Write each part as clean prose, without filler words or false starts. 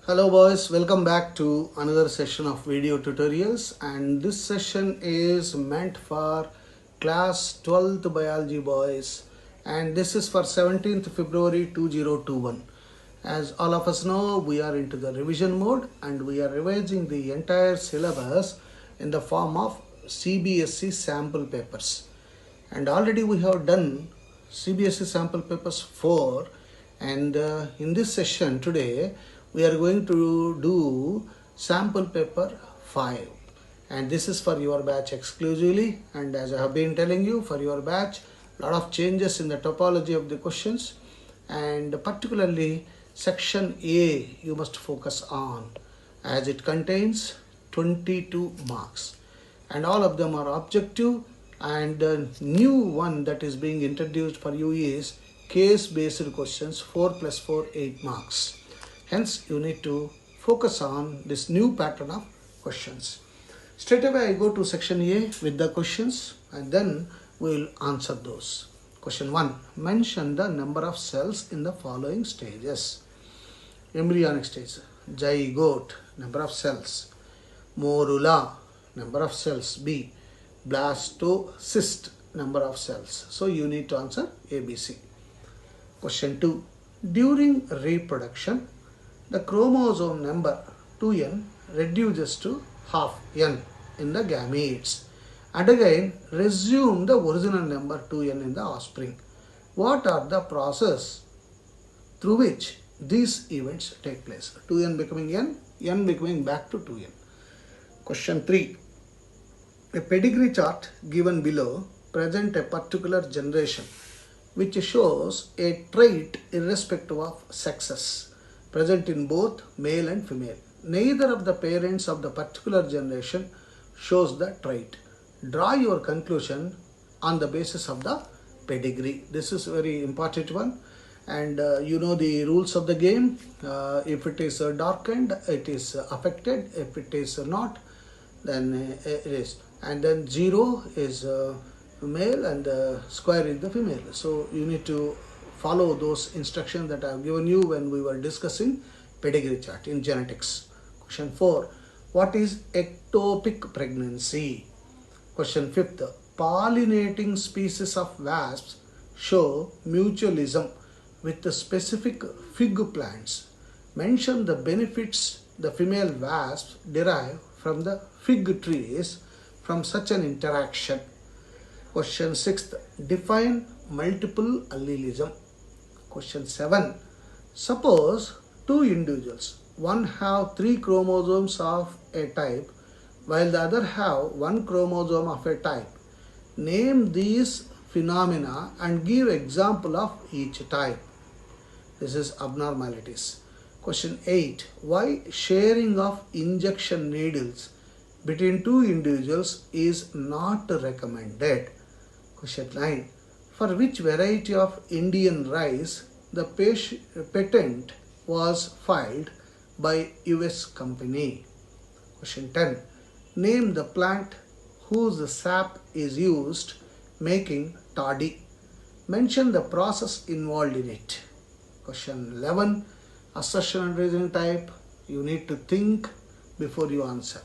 Hello boys, welcome back to another session of video tutorials, and this session is meant for class 12th biology boys, and this is for 17th February 2021. As all of us know, we are into the revision mode and we are revising the entire syllabus in the form of CBSE sample papers. And already we have done CBSE sample papers 4, and in this session today we are going to do sample paper 5, and this is for your batch exclusively. And as I have been telling you, for your batch, lot of changes in the topology of the questions, and particularly section A you must focus on, as it contains 22 marks and all of them are objective. And the new one that is being introduced for you is case based questions, 4 plus 4 8 marks. Hence you need to focus on this new pattern of questions. Straight away I go to section A with the questions and then we will answer those. Question 1. Mention the number of cells in the following stages. Embryonic stage, zygote, number of cells. Morula, number of cells. B. Blastocyst, number of cells. So you need to answer ABC. Question 2. During reproduction, the chromosome number 2n reduces to half n in the gametes and again resume the original number 2n in the offspring. What are the process through which these events take place? 2n becoming n becoming back to 2n. Question 3. A pedigree chart given below present a particular generation which shows a trait irrespective of sexes present in both male and female. Neither of the parents of the particular generation shows the trait. Draw your conclusion on the basis of the pedigree. This is a very important one, and you know the rules of the game. If it is darkened, it is affected. If it is not, then it is. And then 0 is male and square is the female. So you need to follow those instructions that I have given you when we were discussing pedigree chart in genetics. Question 4. What is ectopic pregnancy? Question 5th. Pollinating species of wasps show mutualism with the specific fig plants. Mention the benefits the female wasps derive from the fig trees from such an interaction. Question 6th. Define multiple allelism. Question 7. Suppose two individuals, one have 3 chromosomes of a type while the other have 1 chromosome of a type. Name these phenomena and give example of each type. This is abnormalities. Question 8. Why sharing of injection needles between two individuals is not recommended? Question 9. For which variety of Indian rice the patent was filed by US company? Question 10. Name the plant whose sap is used making toddy. Mention the process involved in it. Question 11. Assertion and reasoning type. You need to think before you answer.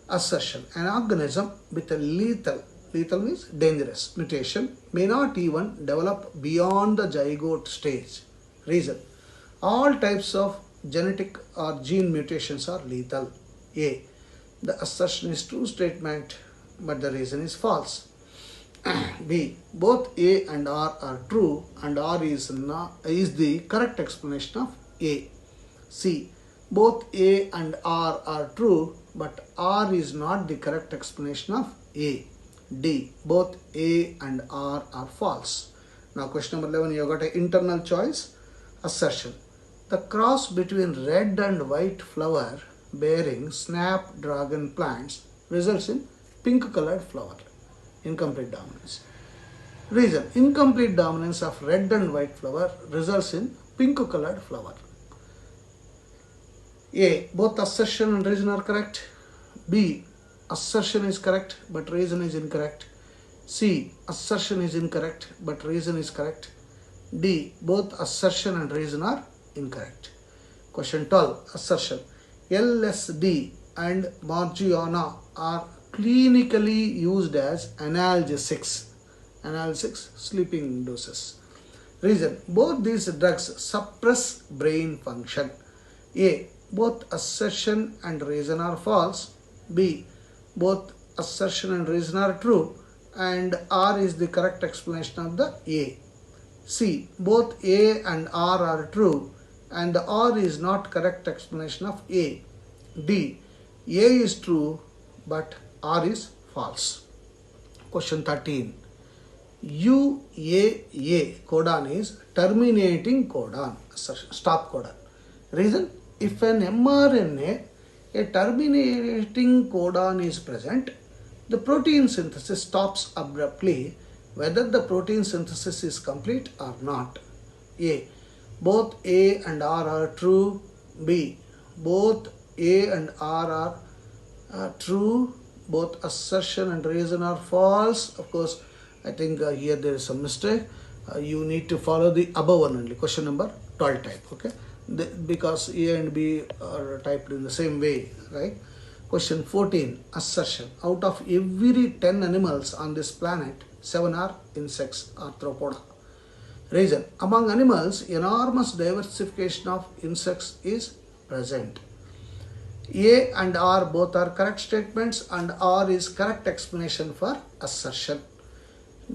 Assertion. An organism with a lethal means dangerous mutation may not even develop beyond the zygote stage. Reason. All types of genetic or gene mutations are lethal. A. The assertion is true statement, but the reason is false. B. Both A and R are true, and R is the correct explanation of A. C. Both A and R are true, but R is not the correct explanation of A. D. Both A and R are false. Now question number 11, you got an internal choice. Assertion. The cross between red and white flower bearing snapdragon plants results in pink colored flower. Incomplete dominance. Reason. Incomplete dominance of red and white flower results in pink colored flower. A. Both assertion and reason are correct. B. Assertion is correct but reason is incorrect. C. Assertion is incorrect but reason is correct. D. Both assertion and reason are incorrect. Question 12. Assertion. LSD and marijuana are clinically used as analgesics. Analgesics, sleeping doses. Reason. Both these drugs suppress brain function. A. Both assertion and reason are false. B. Both assertion and reason are true. And R is the correct explanation of the A. C. Both A and R are true and the R is not correct explanation of A. D. A is true but R is false. Question 13. UAA codon is terminating codon, stop codon. Reason. If an mRNA, a terminating codon is present, the protein synthesis stops abruptly whether the protein synthesis is complete or not. A. Both A and R are true. B. Both A and R are true. Both assertion and reason are false. Of course, I think here there is some mistake. You need to follow the above one only. Question number 12 type. Okay. Because A and B are typed in the same way, right? Question 14. Assertion. Out of every 10 animals on this planet, 7 are insects, arthropoda. Reason. Among animals, enormous diversification of insects is present. A and R both are correct statements and R is correct explanation for assertion.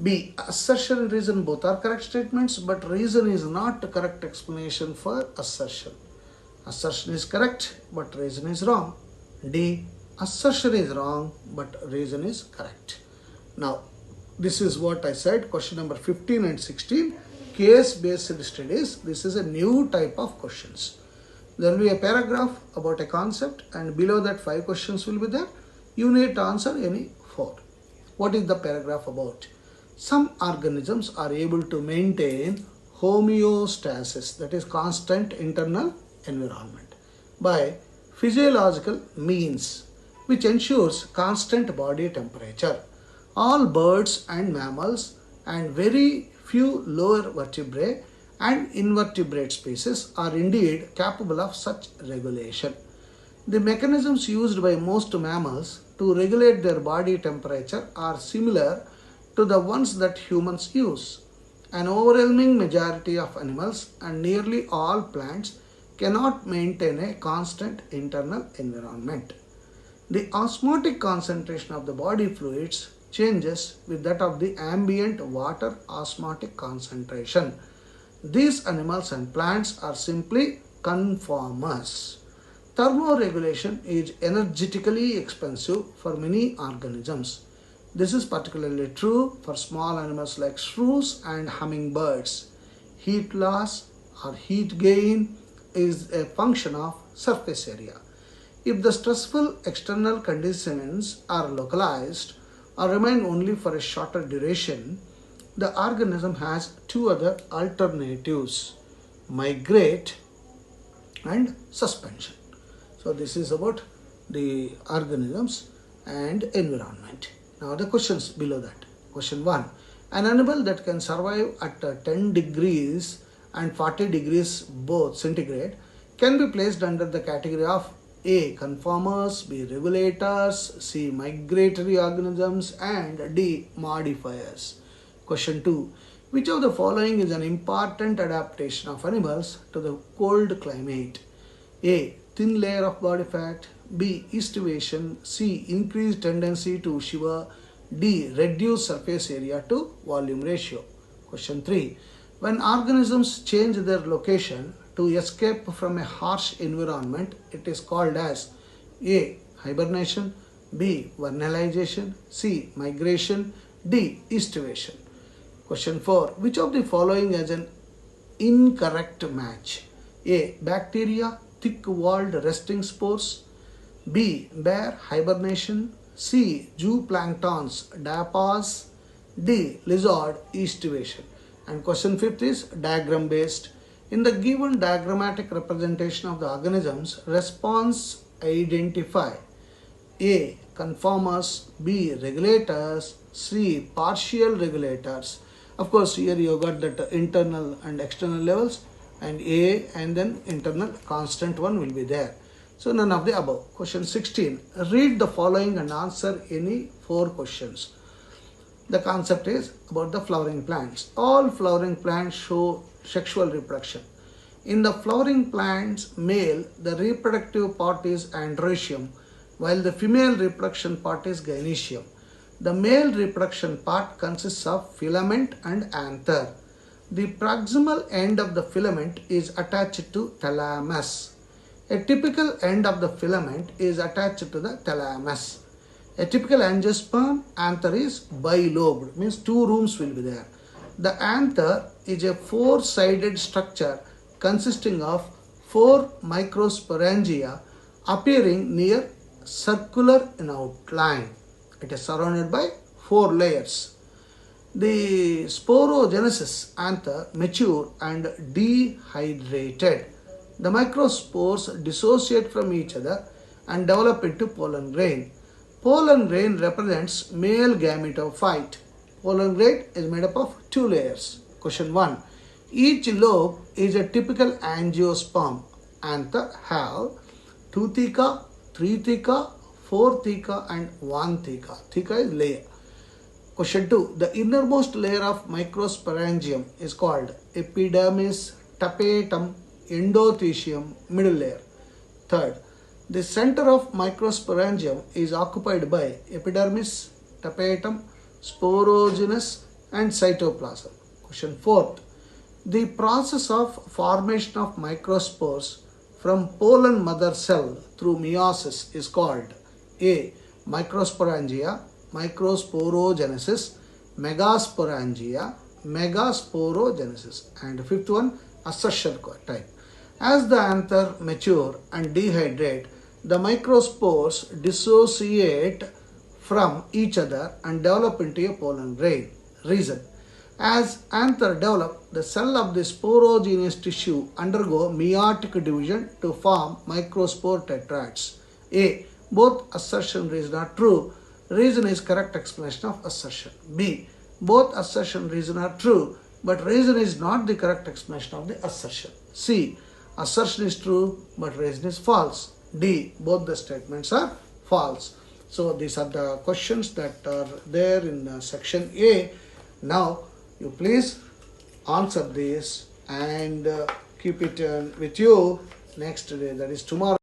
B. Assertion and reason both are correct statements but reason is not the correct explanation for assertion. Assertion is correct but reason is wrong. D. Assertion is wrong but reason is correct. Now, this is what I said, question number 15 and 16, case-based studies. This is a new type of questions. There will be a paragraph about a concept and below that 5 questions will be there. You need to answer any 4. What is the paragraph about? Some organisms are able to maintain homeostasis, that is constant internal environment, by physiological means which ensures constant body temperature. All birds and mammals and very few lower vertebrate and invertebrate species are indeed capable of such regulation. The mechanisms used by most mammals to regulate their body temperature are similar to the ones that humans use. An overwhelming majority of animals and nearly all plants cannot maintain a constant internal environment. The osmotic concentration of the body fluids changes with that of the ambient water osmotic concentration. These animals and plants are simply conformers. Thermoregulation is energetically expensive for many organisms. This is particularly true for small animals like shrews and hummingbirds. Heat loss or heat gain is a function of surface area. If the stressful external conditions are localized or remain only for a shorter duration, the organism has 2 other alternatives: migrate and suspension. So this is about the organisms and environment. Now the questions below that. Question 1. An animal that can survive at 10 degrees and 40 degrees both centigrade can be placed under the category of A. Conformers, B. Regulators, C. Migratory organisms and D. Modifiers. Question 2. Which of the following is an important adaptation of animals to the cold climate? A. Thin layer of body fat. B. Estivation. C. Increased tendency to shiver. D. Reduced surface area to volume ratio. Question 3. When organisms change their location to escape from a harsh environment, it is called as A. Hibernation. B. Vernalization. C. Migration. D. Estivation. Question 4. Which of the following is an incorrect match? A. Bacteria, thick-walled resting spores. B. Bear, hibernation. C. Zooplanktons, diapause. D. Lizard, estivation. And question 5th is diagram based. In the given diagrammatic representation of the organisms, response identify A. Conformers, B. Regulators, C. Partial regulators. Of course, here you got that internal and external levels. and A and then internal constant one will be there. So none of the above. Question 16. Read the following and answer any 4 questions. The concept is about the flowering plants. All flowering plants show sexual reproduction. In the flowering plants, male, the reproductive part is androecium, while the female reproduction part is gynoecium. The male reproduction part consists of filament and anther. The proximal end of the filament is attached to thalamus. A typical end of the filament is attached to the thalamus. A typical angiosperm anther is bilobed, means 2 rooms will be there. The anther is a 4-sided structure consisting of 4 microsporangia appearing near circular in outline. It is surrounded by 4 layers. The sporogenesis anther mature and dehydrated. The microspores dissociate from each other and develop into pollen grain. Pollen grain represents male gametophyte. Pollen grain is made up of 2 layers. Question 1. Each lobe is a typical angiosperm. Anther have 2 theca, 3 theca, 4 theca and 1 theca. Theca is layer. Question 2. The innermost layer of microsporangium is called epidermis, tapetum, endothecium, middle layer. Third, the center of microsporangium is occupied by epidermis, tapetum, sporogenous and cytoplasm. Question 4. The process of formation of microspores from pollen mother cell through meiosis is called A. Microsporangia, microsporogenesis, megasporangia, megasporogenesis, and 5th one, assertion type. As the anther mature and dehydrate, the microspores dissociate from each other and develop into a pollen grain. Reason: as anther develop, the cell of the sporogenous tissue undergo meiotic division to form microspore tetrads. A. Both assertion and reason are true. Reason is correct explanation of assertion. B. Both assertion and reason are true, but reason is not the correct explanation of the assertion. C. Assertion is true, but reason is false. D. Both the statements are false. So these are the questions that are there in section A. Now you please answer this and keep it with you next day, that is tomorrow.